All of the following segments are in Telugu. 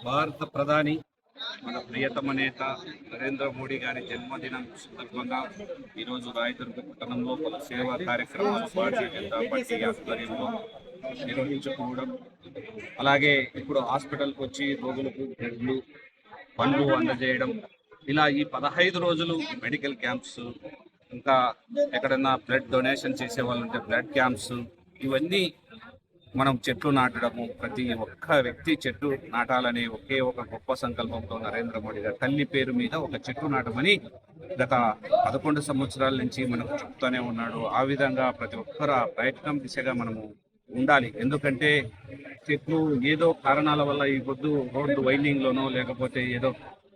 భారత ప్రధాని మన ప్రియతమ నేత నరేంద్ర మోడీ గారి జన్మదినం సందర్భంగా ఈరోజు రాయదుర్గ పట్టణంలో పలు సేవా కార్యక్రమాలు భారతీయ జనతా పార్టీ ఆధ్వర్యంలో నిర్వహించుకోవడం, అలాగే ఇప్పుడు హాస్పిటల్కి వచ్చి రోగులకు బెడ్లు పండ్లు అందజేయడం, ఇలా ఈ 15 రోజులు మెడికల్ క్యాంప్స్, ఇంకా ఎక్కడన్నా బ్లడ్ డొనేషన్ చేసే వాళ్ళు ఉంటే బ్లడ్ క్యాంప్స్, ఇవన్నీ మనం చెట్లు నాటడము, ప్రతి ఒక్క వ్యక్తి చెట్లు నాటాలనే ఒకే ఒక గొప్ప సంకల్పంతో నరేంద్ర మోడీ గారు తల్లి పేరు మీద ఒక చెట్టు నాటమని గత 11 సంవత్సరాల నుంచి మనకు చెప్తూనే ఉన్నాడు. ఆ విధంగా ప్రతి ఒక్కరు ఆ ప్రయత్నం దిశగా మనము ఉండాలి. ఎందుకంటే చెట్లు ఏదో కారణాల వల్ల ఈ పొద్దు రోడ్డు వైండింగ్లోనో లేకపోతే ఏదో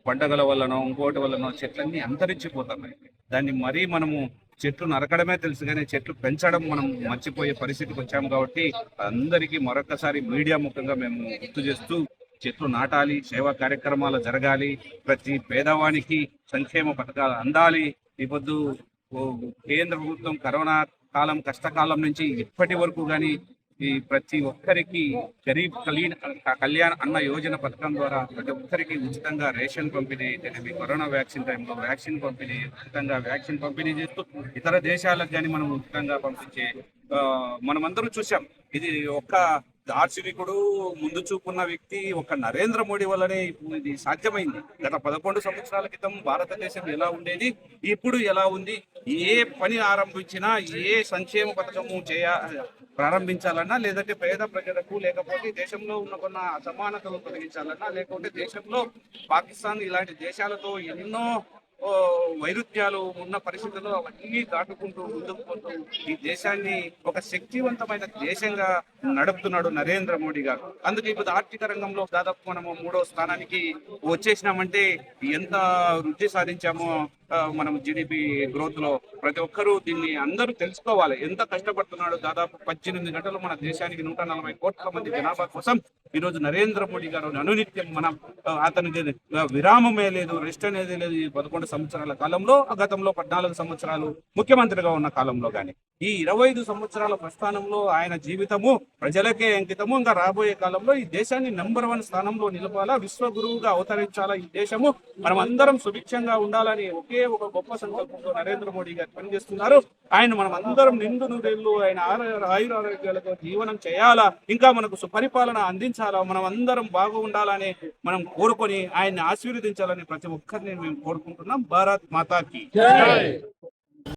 పండగల వల్లనో ఇంకోటి వల్లనో చెట్లన్నీ అంతరించిపోతున్నాయి. దాన్ని మరీ మనము చెట్లు నరకడమే తెలుసు కానీ చెట్లు పెంచడం మనం మర్చిపోయే పరిస్థితికి వచ్చాము. కాబట్టి అందరికీ మరొకసారి మీడియా ముఖంగా మేము గుర్తు చేస్తూ, చెట్లు నాటాలి, సేవా కార్యక్రమాలు జరగాలి, ప్రతి పేదవానికి సంక్షేమ పథకాలు అందాలి. ఈ పొద్దు కేంద్ర ప్రభుత్వం కరోనా కాలం కష్టకాలం నుంచి ఇప్పటి వరకు కానీ ఈ ప్రతి ఒక్కరికి గరీబ్ కళ్యాణ్ అన్న యోజన పథకం ద్వారా ప్రతి ఒక్కరికి ఉచితంగా రేషన్ పంపిణీ అయితేనేమి, కరోనా వ్యాక్సిన్ టైంలో వ్యాక్సిన్ పంపిణీ, ఉచితంగా వ్యాక్సిన్ పంపిణీ చేస్తూ ఇతర దేశాలకు కానీ మనం ఉచితంగా పంపించే మనమందరం చూసాం. ఇది ఒక్క దార్శనికుడు, ముందు చూపున్న వ్యక్తి ఒక నరేంద్ర మోడీ వల్లనే ఇది సాధ్యమైంది. గత 11 సంవత్సరాల క్రితం భారతదేశం ఎలా ఉండేది, ఇప్పుడు ఎలా ఉంది, ఏ పని ఆరంభించినా, ఏ సంక్షేమ పథకము ప్రారంభించాలన్నా, లేదంటే పేద ప్రజలకు, లేకపోతే దేశంలో ఉన్న కొన్ని అసమానతలు తొలగించాలన్నా, లేకపోతే దేశంలో పాకిస్తాన్ ఇలాంటి దేశాలతో ఎన్నో వైరుధ్యాలు ఉన్న పరిస్థితుల్లో అవన్నీ దాటుకుంటూ ముందుకు పోతూ ఈ దేశాన్ని ఒక శక్తివంతమైన దేశంగా నడుపుతున్నాడు నరేంద్ర మోడీ గారు. అందుకే ఇప్పుడు ఆర్థిక రంగంలో దాదాపు మనము 3వ స్థానానికి వచ్చేసినామంటే ఎంత వృద్ధి సాధించామో మనం జీడిపి గ్రోత్ లో ప్రతి ఒక్కరూ దీన్ని అందరూ తెలుసుకోవాలి. ఎంత కష్టపడుతున్నాడు. దాదాపు 18 గంటలు మన దేశానికి 140 కోట్ల మంది జనాభా కోసం ఈరోజు నరేంద్ర మోడీ గారు అనునిత్యం మనం అతనికి విరామమే లేదు, రెస్ట్ అనేది లేదు. ఈ 11 సంవత్సరాల కాలంలో, గతంలో 14 సంవత్సరాలు ముఖ్యమంత్రిగా ఉన్న కాలంలో కానీ ఈ 25 సంవత్సరాల ప్రస్థానంలో ఆయన జీవితము ప్రజలకే అంకితము. ఇంకా రాబోయే కాలంలో ఈ దేశాన్ని నంబర్ 1 స్థానంలో నిలపాలా, విశ్వగురువుగా అవతరించాలా. ఈ దేశము మనం అందరం సుభిక్షంగా ఉండాలని ఒకే ఒక గొప్ప సంకల్పంతో నరేంద్ర మోడీ గారు పనిచేస్తున్నారు. ఆయన మనం అందరం నిండు నూరేళ్లు ఆయన ఆయురారోగ్యాలతో జీవనం చేయాలా, ఇంకా మనకు సుపరిపాలన అందించాలా, మనం అందరం బాగుండాలని మనం కోరుకొని ఆయన్ని ఆశీర్వదించాలని ప్రతి ఒక్కరిని మేము కోరుకుంటున్నాం. భారత్ మాతాకి జై.